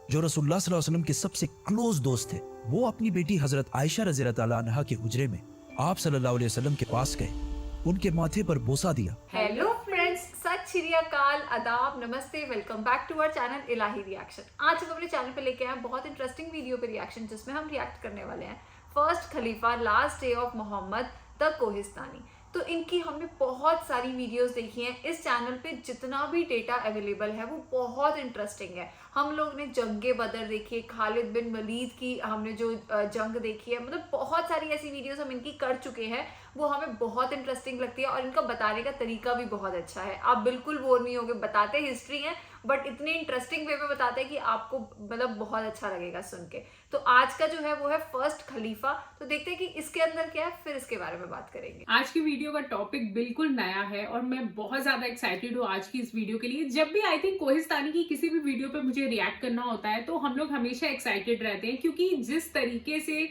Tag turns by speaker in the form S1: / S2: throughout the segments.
S1: جو रसूलुल्लाह सल्लल्लाहु अलैहि वसल्लम के सबसे क्लोज दोस्त थे, वो अपनी बेटी हजरत आयशा रज़ी अल्लाह ताला अन्हा के हुजरे में आप सल्लल्लाहु अलैहि वसल्लम के पास गए, उनके माथे पर बोसा दिया।
S2: हेलो फ्रेंड्स, सत श्री अकाल, आदाब, नमस्ते, welcome back to our channel Ilahi reaction. आज हम अपने चैनल पे लेके आए हैं बहुत इंटरेस्टिंग वीडियो पे रिएक्शन, जिसमें हम रिएक्ट करने वाले हैं फर्स्ट खलीफा last day of Mohammad the Kohistani. तो इनकी हमने बहुत सारी वीडियोस देखी हैं। इस चैनल पे जितना भी डेटा अवेलेबल है वो बहुत इंटरेस्टिंग है। हम लोग ने जंगे बदर देखी है, खालिद बिन वलीद की हमने जो जंग देखी है, मतलब बहुत सारी ऐसी वीडियोस हम इनकी कर चुके हैं, वो हमें बहुत इंटरेस्टिंग लगती है और इनका बताने का तरीका भी बहुत अच्छा है। आप बिल्कुल बोर नहीं होगे, बताते हिस्ट्री है बट इतने इंटरेस्टिंग वे में बताते हैं कि आपको मतलब बहुत अच्छा लगेगा सुन के। तो आज का जो है वो है फर्स्ट खलीफा। तो देखते हैं कि इसके अंदर क्या है, फिर इसके बारे में बात करेंगे।
S3: आज की वीडियो का टॉपिक बिल्कुल नया है और मैं बहुत ज्यादा एक्साइटेड हूँ आज की इस वीडियो के लिए। जब भी आई थिंक कोहिस्तानी की किसी भी वीडियो पे मुझे रिएक्ट करना होता है तो हम लोग हमेशा एक्साइटेड रहते हैं, क्योंकि जिस तरीके से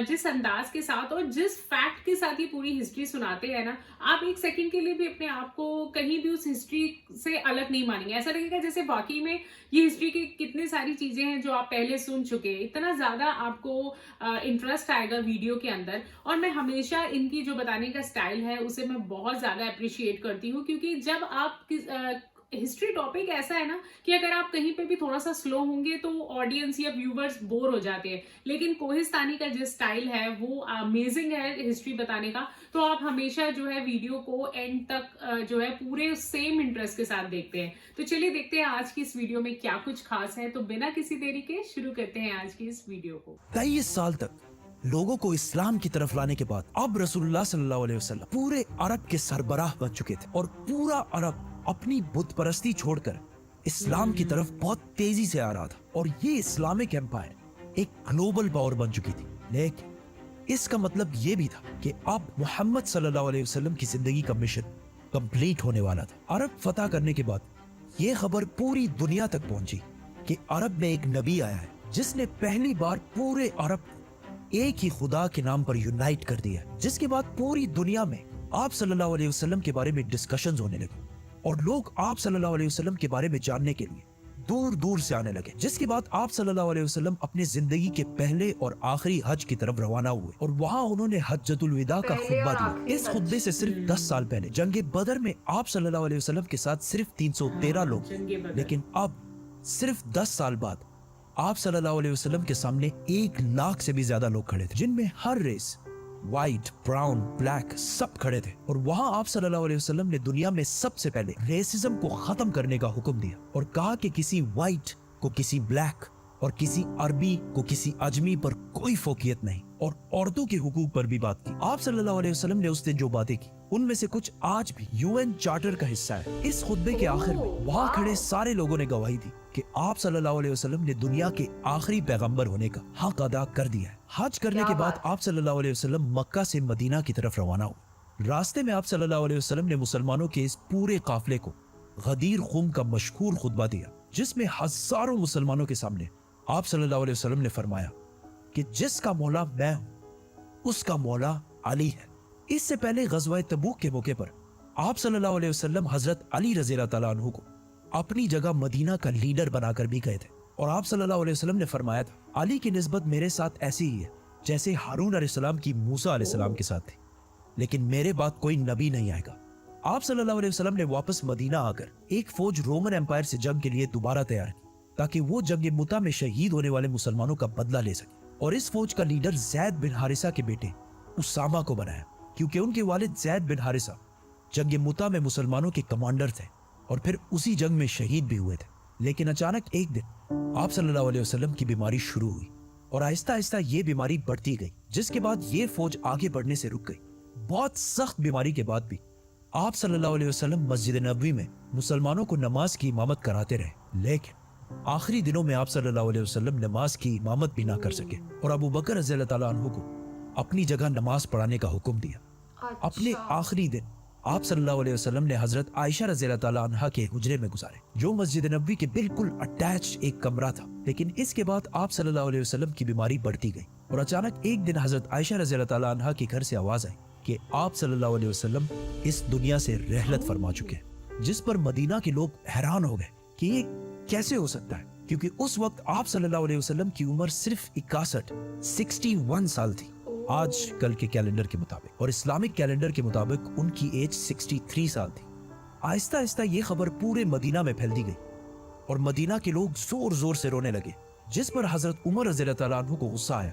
S3: जिस अंदाज के साथ और जिस फैक्ट के साथ ये पूरी हिस्ट्री सुनाते हैं ना, आप एक सेकंड के लिए भी अपने आप को कहीं भी उस हिस्ट्री से अलग नहीं मानेंगे। ऐसा लगेगा जैसे वाकई में ये हिस्ट्री की कितनी सारी चीजें हैं जो आप पहले सुन चुके हैं। इतना ज्यादा आपको इंटरेस्ट आएगा वीडियो के अंदर। और मैं हमेशा इनकी जो बताने का स्टाइल है उसे मैं बहुत ज्यादा अप्रिशिएट करती हूँ, क्योंकि जब आप हिस्ट्री टॉपिक ऐसा है ना कि अगर आप कहीं पे भी थोड़ा सा स्लो होंगे तो ऑडियंस या व्यूवर्स बोर हो जाते हैं, लेकिन कोहिस्तानी का जो स्टाइल है वो अमेजिंग है हिस्ट्री बताने का। तो आप हमेशा जो है वीडियो को एंड तक जो है पूरे सेम इंटरेस्ट के साथ देखते हैं। तो चलिए देखते हैं आज की इस वीडियो में क्या कुछ खास है। तो बिना किसी देरी के शुरू करते हैं आज की इस वीडियो को।
S1: 23 साल तक लोगों को इस्लाम की तरफ लाने के बाद अब रसूलुल्लाह सल्लल्लाहु अलैहि वसल्लम पूरे अरब के सरबराह बन चुके थे और पूरा अरब अपनी बुत परस्ती छोड़कर इस्लाम की तरफ बहुत तेजी से आ रहा था और ये इस्लामिक एम्पायर एक ग्लोबल पावर बन चुकी थी। लेकिन इसका मतलब ये भी था कि अब मोहम्मद सल्लल्लाहु अलैहि वसल्लम की जिंदगी का मिशन कंप्लीट होने वाला था। अरब फतह करने के बाद ये खबर पूरी दुनिया तक पहुंची कि अरब में एक नबी आया है जिसने पहली बार पूरे अरब एक ही खुदा के नाम पर यूनाइट कर दिया, जिसके बाद पूरी दुनिया में आप सल्लल्लाहु अलैहि वसल्लम के बारे में डिस्कशंस होने लगे और लोग आप सल्लल्लाहु अलैहि वसल्लम के बारे में जानने के लिए दूर दूर से आने लगे। जिसके बाद आप सल्लल्लाहु अलैहि वसल्लम अपने जिंदगी के पहले और आखिरी हज की तरफ रवाना हुए और वहां उन्होंने हज्जतुल विदा का खुतबा दिया। इस खुतबे से सिर्फ 10 साल पहले जंगे बदर में आप सल्लल्लाहु अलैहि वसल्लम के साथ सिर्फ 313 लोग, लेकिन अब सिर्फ 10 साल बाद आप सल्लल्लाहु अलैहि वसल्लम के सामने 1 लाख से भी ज्यादा लोग खड़े थे, जिनमें हर रेस, व्हाइट, ब्राउन, ब्लैक सब खड़े थे। और वहां आप सल्लल्लाहु अलैहि वसल्लम ने दुनिया में सबसे पहले रेसिज्म को खत्म करने का हुक्म दिया और कहा कि किसी व्हाइट को किसी ब्लैक और किसी अरबी को किसी अजमी पर कोई फोकियत नहीं, और औरतों के हुकूक पर भी बात की। आप सल्लल्लाहु अलैहि वसल्लम ने उस दिन जो बातें की उनमें से कुछ आज भी यूएन चार्टर का हिस्सा है। इस खुतबे के आखिर में वहां खड़े सारे लोगों ने गवाही दी कि आप सल्लल्लाहु अलैहि वसल्लम ने दुनिया के आखिरी पैगंबर होने का हक अदा कर दिया है। हज करने के बाद आप सल्लल्लाहु अलैहि वसल्लम मक्का से मदीना की तरफ रवाना हुए। रास्ते में आप सल्लल्लाहु अलैहि वसल्लम ने मुसलमानों के इस पूरे काफिले को गदीर खुम का मशहूर खुतबा दिया, जिसमें हजारों मुसलमानों के सामने आप सल्लल्लाहु अलैहि वसल्लम ने फरमाया कि जिसका मौला मैं हूं उसका मौला अली है। इससे पहले गज़वा तबूक के मौके पर आप सल्लल्लाहु अलैहि वसल्लम हजरत अली रज़ी अल्लाह तआला अन्हु को अपनी जगह मदीना का लीडर बनाकर भी गए थे और आप सल्लल्लाहु अलैहि वसल्लम ने फरमाया था, अली की निस्बत मेरे साथ ऐसी ही है जैसे हारून अलैहिस्सलाम की मूसा अलैहिस्सलाम के साथ थी, लेकिन मेरे बाद कोई नबी नहीं आएगा। आप सल्लल्लाहु अलैहि वसल्लम ने वापस मदीना आकर एक फौज रोमन एम्पायर से जंग के लिए दोबारा तैयार की ताकि वो जंग मुता में शहीद होने वाले मुसलमानों का बदला ले सके। और इस फौज का लीडर जैद बिन हारिसा के बेटे उसामा को बनाया, क्योंकि उनके वालिद जैद बिन हारिसा जंग मुता में मुसलमानों के कमांडर थे और फिर उसी जंग में शहीद भी हुए थे। लेकिन अचानक एक दिन आप सल्लल्लाहु अलैहि वसल्लम की बीमारी शुरू हुई और आहिस्ता आहिस्ता ये बीमारी बढ़ती गई, जिसके बाद ये फौज आगे बढ़ने से रुक गई। बहुत सख्त बीमारी के बाद भी आप सल्लल्लाहु अलैहि वसल्लम मस्जिद नबवी में मुसलमानों को नमाज की इमामत कराते रहे, लेकिन आखिरी दिनों में आप सल्लल्लाहु अलैहि वसल्लम नमाज की इमामत भी ना कर सके और अबू बकर रज़ी अल्लाह तआला अन्हु को अपनी जगह नमाज पढ़ाने का हुक्म दिया। अपने आखिरी दिन आप सल्लल्लाहु अलैहि वसल्लम ने हजरत आयशा रज़ी अल्लाह तआला अन्हा के हुजरे में गुजारे, जो मस्जिद नबवी के बिल्कुल अटैच एक कमरा था। लेकिन इसके बाद आप सल्लल्लाहु अलैहि वसल्लम की बीमारी बढ़ती गई और अचानक एक दिन हजरत आयशा रज़ी अल्लाह तआला अन्हा के घर से आवाज आई कि आप सल्लल्लाहु अलैहि वसल्लम इस दुनिया से रहलत फरमा चुके हैं, जिस पर मदीना के लोग हैरान हो गए कि ये कैसे हो सकता है। क्योंकि उस वक्त आप सल्लल्लाहु अलैहि वसल्लम की उम्र सिर्फ 61 साल थी आज कल के कैलेंडर के मुताबिक, और इस्लामिक कैलेंडर के मुताबिक उनकी एज 63 साल थी। आहिस्ता आहिस्ता ये खबर पूरे मदीना में फैल दी गई और मदीना के लोग जोर जोर से रोने लगे, जिस पर हजरत उमर रज़ियल्लाहु ताला अन्हु को गुस्सा आया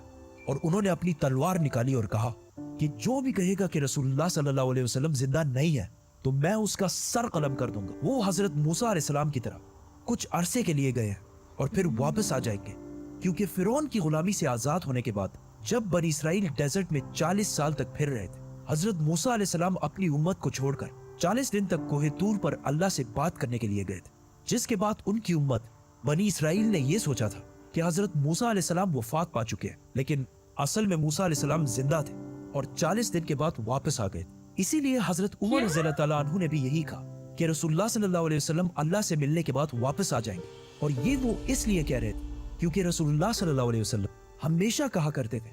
S1: और उन्होंने अपनी तलवार निकाली और कहा कि जो भी कहेगा कि रसूलुल्लाह सल्लल्लाहु अलैहि वसल्लम जिंदा नहीं है तो मैं उसका सर कलम कर दूंगा। वो हजरत मूसा अलैहिस्सलाम की तरह कुछ अरसे के लिए गए हैं और फिर वापस आ जाएंगे, क्योंकि फिरौन की गुलामी से आजाद होने के बाद जब बनी इसराइल डेजर्ट में 40 साल तक फिर रहे थे, हजरत मूसा अलैहिस्सलाम अपनी उम्मत को छोड़कर 40 दिन तक कोहे तूर पर अल्लाह से बात करने के लिए गए थे, जिसके बाद उनकी उम्मत बनी इसराइल ने यह सोचा था कि हजरत मूसा अलैहिस्सलाम वफात पा चुके हैं, लेकिन असल में मूसा अलैहिस्सलाम जिंदा थे और 40 दिन के बाद वापस आ गए। इसीलिए हजरत उमर रज़ियल्लाहु ताला अन्हु ने भी यही कहा कि रसूलुल्लाह सल्लल्लाहु अलैहि वसल्लम अल्लाह से मिलने के बाद वापस आ जाएंगे, और ये वो इसलिए कह रहे थे क्योंकि रसूलुल्लाह सल्लल्लाहु अलैहि वसल्लम हमेशा कहा करते थे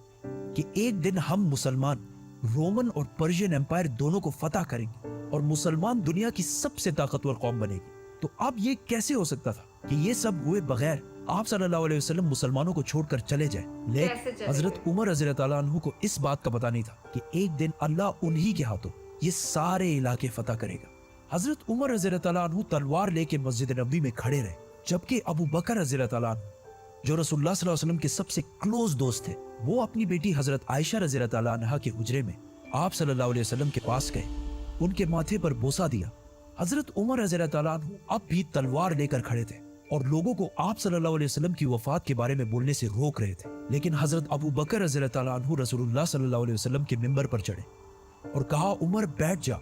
S1: कि एक दिन हम मुसलमान रोमन और पर्शियन एम्पायर दोनों को फतह करेंगे और मुसलमान दुनिया की सबसे ताकतवर कौम बनेगी। तो अब ये कैसे हो सकता था कि ये सब हुए बगैर आप सल्लल्लाहु अलैहि वसल्लम मुसलमानों को छोड़कर चले जाए। लेकिन हजरत उमर रज़ियल्लाहु ताला अन्हु को इस बात का पता नहीं था कि एक दिन अल्लाह उन्हीं के हाथों ये सारे इलाके फतह करेगा। हजरत उमर रज़ियल्लाहु ताला अन्हु तलवार लेके मस्जिद नबी में खड़े रहे, जबकि अबू बकर रज़ियल्लाहु ताला अन्हु जो रसूलुल्लाह सल्लल्लाहु अलैहि वसल्लम के सबसे क्लोज दोस्त थे, वो अपनी बेटी हजरत आयशा रज़ियल्लाहु ताला अन्हा के हुजरे में आप सल्लल्लाहु अलैहि वसल्लम के पास गए, उनके माथे पर बोसा दिया। हजरत उमर रज़ियल्लाहु ताला अन्हु अब भी तलवार लेकर खड़े थे और लोगों को आप सल्लल्लाहु अलैहि वसल्लम की वफात के बारे में बोलने से रोक रहे थे, लेकिन हजरत अबू बकर रज़ियल्लाहु ताला अन्हु रसूलुल्लाह सल्लल्लाहु अलैहि वसल्लम के मिंबर पर चढ़े और कहा उमर बैठ जा,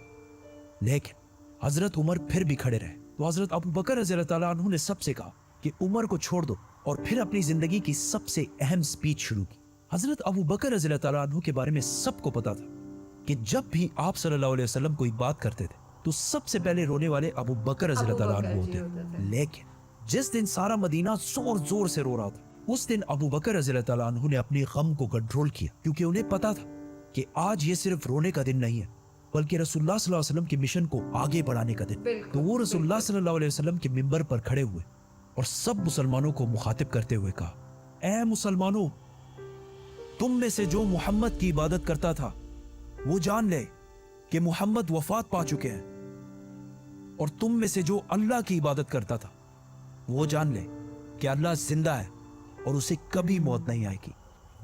S1: लेकिन हजरत उमर फिर भी खड़े रहे। तो हजरत अबू बकर रज़ियल्लाहु ताला अन्हु ने सबसे कहा कि उमर को छोड़ दो और फिर अपनी जिंदगी की सबसे अहम स्पीच शुरू की। हजरत अबू बकर रज़ियल्लाहु ताला अन्हु के बारे में सबको पता था कि जब भी आप सल्लल्लाहु अलैहि वसल्लम कोई बात करते थे तो सबसे पहले रोने वाले अबू बकर रज़ियल्लाहु ताला अन्हु होते। लेकिन जिस दिन सारा मदीना जोर जोर से रो रहा था, उस दिन अबू बकर रज़ियल्लाहु ताला अन्हु ने अपने गम को कंट्रोल किया, क्योंकि उन्हें पता था कि आज ये सिर्फ रोने का दिन नहीं है बल्कि रसूलुल्लाह सल्लल्लाहु अलैहि वसल्लम के मिशन को आगे बढ़ाने का दिन। तो वो रसूलुल्लाह सल्लल्लाहु अलैहि वसल्लम के मिंबर पर खड़े हुए और सब मुसलमानों को मुखातिब करते हुए कहा, ऐ मुसलमानों, तुम में से जो मोहम्मद की इबादत करता था वो जान ले कि मोहम्मद वफात पा चुके हैं, और तुम में से जो अल्लाह की इबादत करता था वो जान ले कि अल्लाह जिंदा है और उसे कभी मौत नहीं आएगी।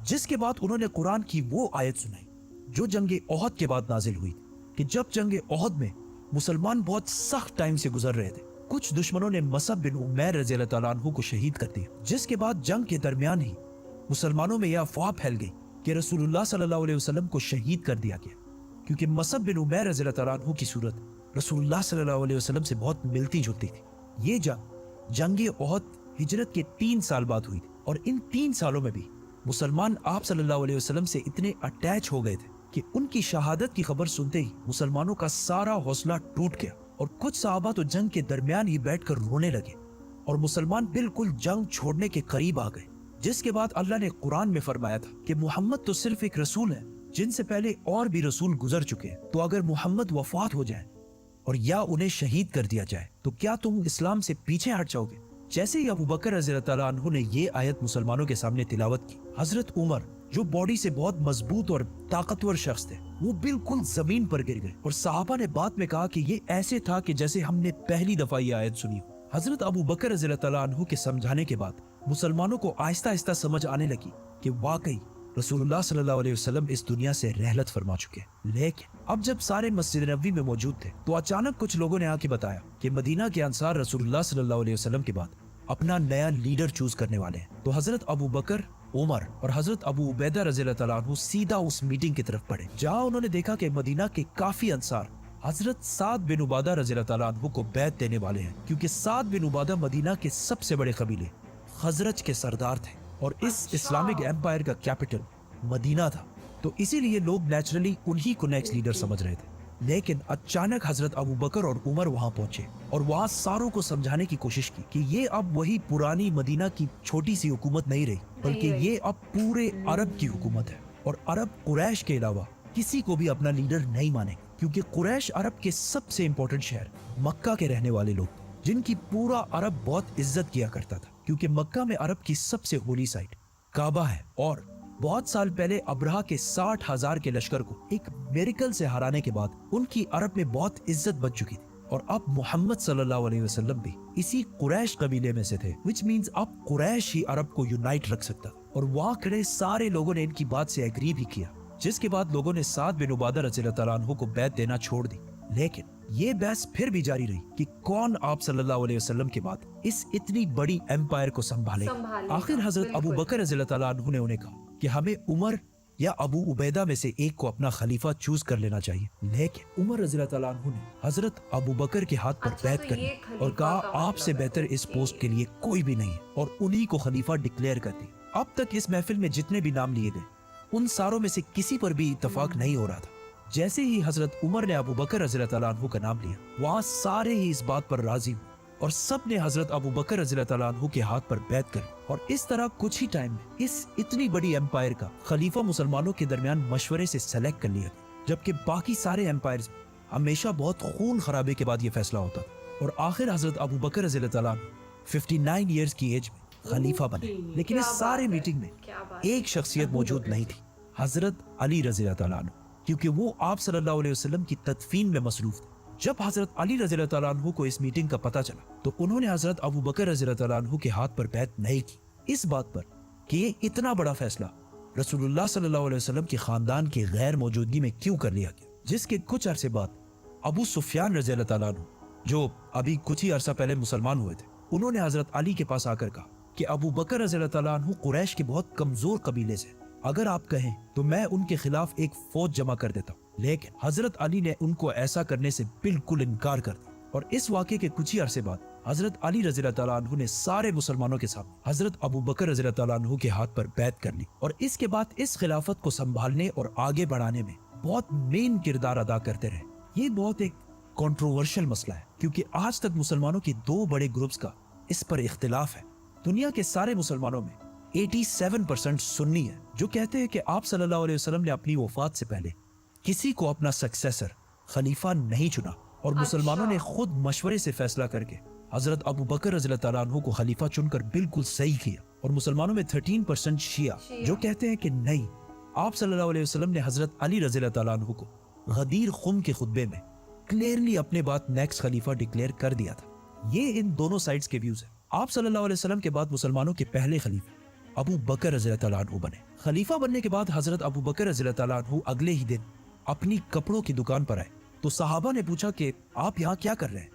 S1: जिसके बाद उन्होंने कुरान की वो आयत सुनाई जो जंगे ओहद के बाद नाजिल हुई कि जब जंगे ओहद में मुसलमान बहुत सख्त टाइम से गुजर रहे थे, कुछ दुश्मनों ने मसअब बिन उमैर रज़ियल्लाहु ताला अन्हु को शहीद कर दिया, जिसके बाद जंग के दरमियान ही मुसलमानों में यह अफवाह फैल गई कि रसूलुल्लाह सल्लल्लाहु अलैहि वसल्लम को शहीद कर दिया गया, क्योंकि मसअब बिन उमैर रज़ियल्लाहु ताला अन्हु की सूरत रसूलुल्लाह सल्लल्लाहु अलैहि वसल्लम से बहुत मिलती जुलती थी। ये जंगे ओहद हिजरत के 3 साल बाद हुई थी, और इन 3 सालों में भी मुसलमान आप सल्लल्लाहु अलैहि वसल्लम से इतने अटैच हो गए थे कि उनकी शहादत की खबर सुनते ही मुसलमानों का सारा हौसला टूट गया, और कुछ सहाबा तो जंग के दरमियान ही बैठकर रोने लगे और मुसलमान बिल्कुल जंग छोड़ने के करीब आ गए। जिसके बाद अल्लाह ने कुरान में फरमाया था कि मोहम्मद तो सिर्फ एक रसूल है, जिनसे पहले और भी रसूल गुजर चुके हैं, तो अगर मोहम्मद वफात हो जाए और या उन्हें शहीद कर दिया जाए तो क्या तुम इस्लाम से पीछे हट जाओगे? जैसे ही अबू बकर रज़ियल्लाहु ताला अन्हु ने ये आयत मुसलमानों के सामने तिलावत की, हजरत उमर जो बॉडी से बहुत मजबूत और ताकतवर शख्स थे, वो बिल्कुल जमीन पर गिर गए, और सहाबा ने बाद में कहा कि ये ऐसे था कि जैसे हमने पहली दफा ये आयत सुनी हो। हजरत अबू बकर रज़ियल्लाहु ताला अन्हु के समझाने के बाद मुसलमानों को आहिस्ता आहिस्ता समझ आने लगी कि वाकई रसूलुल्लाह सल्लल्लाहु अलैहि वसल्लम इस दुनिया से रहलत फरमा चुके हैं। लेकिन अब जब सारे मस्जिद नबवी में मौजूद थे तो अचानक कुछ लोगों ने आके बताया कि मदीना के अंसार रसूलुल्लाह सल्लल्लाहु अलैहि वसल्लम के बाद अपना नया लीडर चूज करने वाले हैं। तो हजरत अबू बकर, उमर और हजरत अबू उबैदा रज़ियल्लाहु ताला अन्हु सीधा उस मीटिंग की तरफ बढ़े, जहां उन्होंने देखा कि मदीना के काफी अंसार हजरत साद बिन उबादा रज़ियल्लाहु ताला अन्हु को बैत देने वाले हैं, क्योंकि साद बिन उबादा मदीना के सबसे बड़े कबीले खजरज के सरदार थे और इस इस्लामिक एम्पायर का कैपिटल मदीना था, तो इसीलिए लोग नेचुरली उन्हीं को नेक्स्ट लीडर समझ रहे थे। लेकिन अचानक हजरत अबू बकर और उमर वहां पहुंचे और वहां सारों को समझाने की कोशिश की कि ये अब वही पुरानी मदीना की छोटी सी हुकूमत नहीं रही, बल्कि ये अब पूरे अरब की हुकूमत है, और अरब कुरैश के अलावा किसी को भी अपना लीडर नहीं माने, क्योंकि कुरैश अरब के सबसे इंपॉर्टेंट शहर मक्का के रहने वाले लोग, जिनकी पूरा अरब बहुत इज्जत किया करता था। क्योंकि मक्का में अरब की सबसे होली साइट काबा है और बहुत साल पहले अब्रहा के 60,000 के लश्कर को एक मिरेकल से हराने के बाद उनकी अरब में बहुत इज्जत बच चुकी थी और अब मोहम्मद सल्लल्लाहु अलैहि वसल्लम भी इसी कुरैश कबीले में से थे, विच मींस अब कुरैश ही अरब को यूनाइट रख सकता और वहाँ खड़े सारे लोगों ने इनकी बात से एग्री भी किया, जिसके बाद लोगों ने साद बिन उबादा रज़ियल्लाहु तआला अन्हु को बैत देना छोड़ दी। लेकिन ये बहस फिर भी जारी रही कि कौन आप सल्लल्लाहु अलैहि वसल्लम के बाद इस इतनी बड़ी एम्पायर को संभालेगा। आखिर हजरत अबू बकर रज़ियल्लाहु तआला अन्हु ने उन्हें कहा कि हमें उमर या अबू उबैदा में से एक को अपना खलीफा चूज कर लेना चाहिए। लेकिन उमर रज़ियल्लाहु तआला अन्हु ने हजरत अबू बकर के हाथ पर बैत कर ली और कहा आपसे बेहतर इस पोस्ट के लिए कोई भी नहीं है और उन्हीं को खलीफा डिक्लेयर कर दी। अब तक इस महफिल में जितने भी नाम लिए गए उन सारों में से किसी पर भी इत्तेफाक नहीं हो रहा था। जैसे ही हजरत उमर ने अबू बकर रज़ियल्लाहु तआला अन्हु का नाम लिया, वहाँ सारे ही इस बात पर राजी हुए और सब ने हजरत अबू बकर रज़ियल्लाहु तआला अन्हु के हाथ पर बैत कर ली और इस तरह कुछ ही टाइम में इस इतनी बड़ी एम्पायर का खलीफा मुसलमानों के दरमियान मशवरे से सेलेक्ट कर लिया गया, जबकि बाकी सारे एम्पायर्स में हमेशा बहुत खून खराबे के बाद ये फैसला होता था। और आखिर हजरत अबू बकर रज़ियल्लाहु तआला अन्हु 59 ईयर्स की एज में खलीफा बने। लेकिन इस सारे मीटिंग में एक शख्सियत मौजूद नहीं थी, हजरत अली रज़ियल्लाहु तआला अन्हु, क्योंकि वो आप सल्लल्लाहु अलैहि वसल्लम की तदफीन में मसरूफ थे। जब हजरत अली रज़ियल्लाहु तआला अन्हु को इस मीटिंग का पता चला तो उन्होंने हजरत अबू बकर रज़ियल्लाहु तआला अन्हु के हाथ पर बैत नहीं की, इस बात पर कि ये इतना बड़ा फैसला रसूलुल्लाह सल्लल्लाहु अलैहि वसल्लम के खानदान की गैर मौजूदगी में क्यों कर लिया गया। जिसके कुछ अरसे बाद अबू सुफियान रज़ियल्लाहु तआला अन्हु, जो अभी कुछ ही अरसा पहले मुसलमान हुए थे, उन्होंने हजरत अली के पास आकर कहा कि अबू बकर रज़ियल्लाहु तआला अन्हु कुरैश के बहुत कमजोर कबीले से, अगर आप कहें तो मैं उनके खिलाफ एक फौज जमा कर देता हूँ। लेकिन हजरत अली ने उनको ऐसा करने से बिल्कुल इनकार कर दिया और इस वाक़े के कुछ ही अरसे बाद हजरत अली रज़ियल्लाहु तआला अन्हु ने सारे मुसलमानों के सामने हजरत अबू बकर रज़ियल्लाहु तआला अन्हु के हाथ पर बैत कर ली और इसके बाद इस खिलाफत को संभालने और आगे बढ़ाने में बहुत मेन किरदार अदा करते रहे। ये बहुत एक कंट्रोवर्शियल मसला है क्योंकि आज तक मुसलमानों के दो बड़े ग्रुप्स का इस पर इख्तिलाफ है। दुनिया के सारे मुसलमानों में 87% सुन्नी है जो कहते हैं कि आप सल्लल्लाहु अलैहि वसल्लम ने अपनी वफात से पहले किसी को अपना सक्सेसर खलीफा नहीं चुना और मुसलमानों ने खुद मशवरे से फैसला करके हजरत अबू बकर रज़ियल्लाहु तआला अन्हु को खलीफा चुनकर बिल्कुल सही किया। और मुसलमानों में 13% शिया जो कहते हैं कि नहीं, आप सल्लल्लाहु अलैहि वसल्लम ने हजरत अली रज़ियल्लाहु तआला अन्हु को गदीर खुम के खुतबे में क्लियरली अपने बात नेक्स्ट खलीफा डिक्लेयर कर दिया था। ये इन दोनों साइड्स के व्यूज है। आप सल्लल्लाहु अलैहि वसल्लम के बाद मुसलमानों के पहले खलीफा अबू बकर रज़ियल्लाहु तआला अन्हु बने। खलीफा बनने के बाद हजरत अबू बकर रज़ियल्लाहु तआला अन्हु अगले ही दिन अपनी कपड़ों की दुकान पर आए तो सहाबा ने पूछा कि आप यहाँ क्या कर रहे हैं।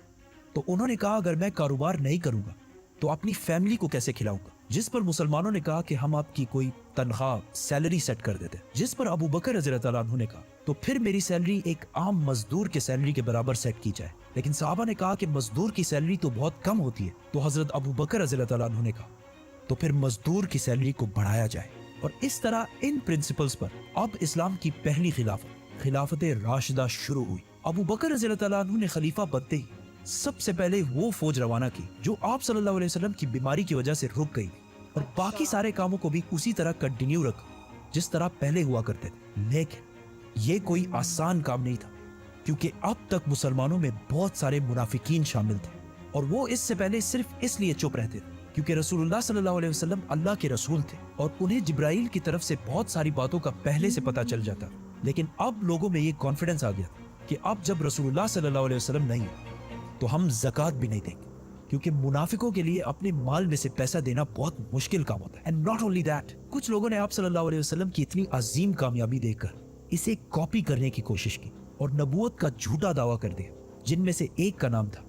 S1: तो उन्होंने कहा अगर मैं कारोबार नहीं करूंगा तो अपनी फैमिली को कैसे खिलाऊंगा। जिस पर मुसलमानों ने कहा कि हम आपकी कोई तनख्वाह सैलरी सेट कर देते। जिस पर अबू बकर रज़ियल्लाहु तआला अन्हु ने कहा तो फिर मेरी सैलरी एक आम मजदूर के सैलरी के बराबर सेट की जाए। लेकिन सहाबा ने कहा कि मजदूर की सैलरी तो बहुत कम होती है। तो हजरत अबू बकर रज़ियल्लाहु तआला अन्हु ने कहा तो फिर मजदूर की सैलरी को बढ़ाया जाए। और इस तरह इन प्रिंसिपल्स पर अब इस्लाम की पहली खिलाफत राशिदा शुरू हुई। अबू बकर रज़ियल्लाहु तआला अन्हु ने खलीफा बनते ही सबसे पहले वो फौज रवाना की जो आप सल्लल्लाहु अलैहि वसल्लम की बीमारी की वजह से रुक गई और बाकी सारे कामों को भी उसी तरह कंटिन्यू रखा जिस तरह पहले हुआ करते थे। लेकिन ये कोई आसान काम नहीं था क्योंकि अब तक मुसलमानों में बहुत सारे मुनाफिकीन शामिल थे और वो इससे पहले सिर्फ इसलिए चुप रहते थे क्योंकि रसूलुल्लाह सल्लल्लाहु अलैहि वसल्लम अल्लाह के रसूल थे और उन्हें जिब्राइल की तरफ से बहुत सारी बातों का पहले से पता चल जाता। लेकिन अब लोगों में ये कॉन्फिडेंस आ गया कि अब जब रसूलुल्लाह सल्लल्लाहु अलैहि वसल्लम नहीं है तो हम ज़कात भी नहीं देंगे क्योंकि मुनाफिकों के लिए अपने माल में से पैसा देना बहुत मुश्किल काम होता है। एंड नॉट ओनली दैट, कुछ लोगों ने आप सल्लल्लाहु अलैहि वसल्लम की इतनी अजीम कामयाबी देखकर इसे कॉपी करने की कोशिश की और नबूवत का झूठा दावा कर दिया, जिनमें से एक का नाम था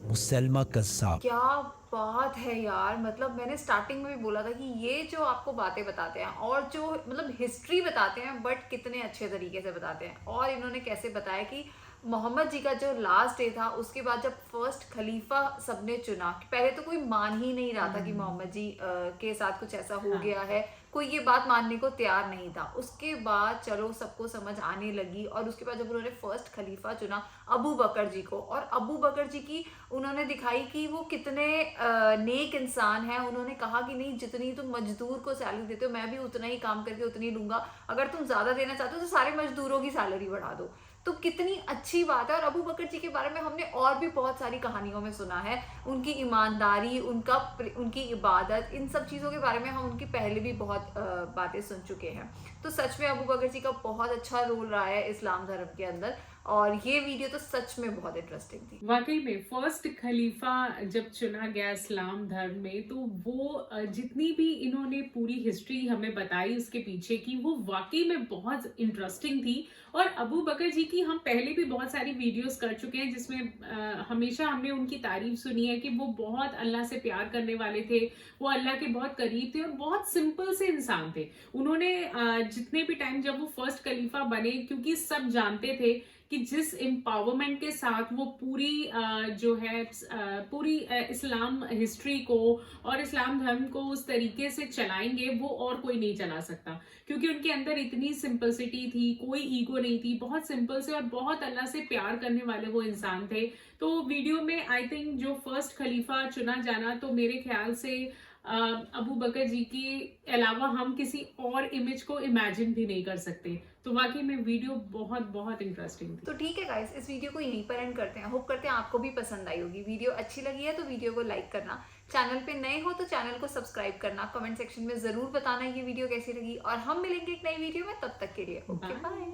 S1: मुसलमा कज़्ज़ाब।
S2: क्या बात है यार, मतलब मैंने स्टार्टिंग में भी बोला था कि ये जो आपको बातें बताते हैं और जो मतलब हिस्ट्री बताते हैं बट कितने अच्छे तरीके से बताते हैं। और इन्होंने कैसे बताया कि मोहम्मद जी का जो लास्ट डे था उसके बाद जब फर्स्ट खलीफा सबने चुना, पहले तो कोई मान ही नहीं रहा था कि मोहम्मद जी के साथ कुछ ऐसा हो गया है, कोई ये बात मानने को तैयार नहीं था। उसके बाद चलो सबको समझ आने लगी और उसके बाद जब उन्होंने फर्स्ट खलीफा चुना अबू बकर जी को, और अबू बकर जी की उन्होंने दिखाई कि वो कितने नेक इंसान हैं। उन्होंने कहा कि नहीं, जितनी तुम मजदूर को सैलरी देते हो मैं भी उतना ही काम करके उतनी लूंगा, अगर तुम ज़्यादा देना चाहते हो तो सारे मजदूरों की सैलरी बढ़ा दो। तो कितनी अच्छी बात है। और अबू बकर जी के बारे में हमने और भी बहुत सारी कहानियों में सुना है, उनकी ईमानदारी, उनकी इबादत, इन सब चीज़ों के बारे में हम उनकी पहले भी बहुत बातें सुन चुके हैं। तो सच में अबू बकर जी का बहुत अच्छा रोल रहा है इस्लाम धर्म के अंदर, और ये वीडियो तो सच में बहुत इंटरेस्टिंग थी।
S3: वाकई में फर्स्ट खलीफा जब चुना गया इस्लाम धर्म में, तो वो जितनी भी इन्होंने पूरी हिस्ट्री हमें बताई उसके पीछे की, वो वाकई में बहुत इंटरेस्टिंग थी। और अबू बकर जी की हम पहले भी बहुत सारी वीडियोस कर चुके हैं जिसमें हमेशा हमने उनकी तारीफ सुनी है कि वो बहुत अल्लाह से प्यार करने वाले थे, वो अल्लाह के बहुत करीब थे और बहुत सिंपल से इंसान थे। उन्होंने जितने भी टाइम जब वो फर्स्ट खलीफा बने, क्योंकि सब जानते थे कि जिस एम्पावरमेंट के साथ वो पूरी जो है पूरी इस्लाम हिस्ट्री को और इस्लाम धर्म को उस तरीके से चलाएंगे, वो और कोई नहीं चला सकता, क्योंकि उनके अंदर इतनी सिंपलिसिटी थी, कोई ईगो नहीं थी, बहुत सिंपल से और बहुत अल्लाह से प्यार करने वाले वो इंसान थे। तो वीडियो में आई थिंक जो फर्स्ट खलीफा चुना जाना, तो मेरे ख्याल से अबू बकर जी के अलावा हम किसी और इमेज को इमेजिन भी नहीं कर सकते। तो वाकई में वीडियो बहुत बहुत इंटरेस्टिंग थी।
S2: तो ठीक है गाइस, इस वीडियो को यहीं पर एंड करते हैं। होप करते हैं आपको भी पसंद आई होगी। वीडियो अच्छी लगी है तो वीडियो को लाइक करना, चैनल पे नए हो तो चैनल को सब्सक्राइब करना, कमेंट सेक्शन में जरूर बताना ये वीडियो कैसी लगी, और हम मिलेंगे एक नई वीडियो में। तब तक के लिए ओके बाय।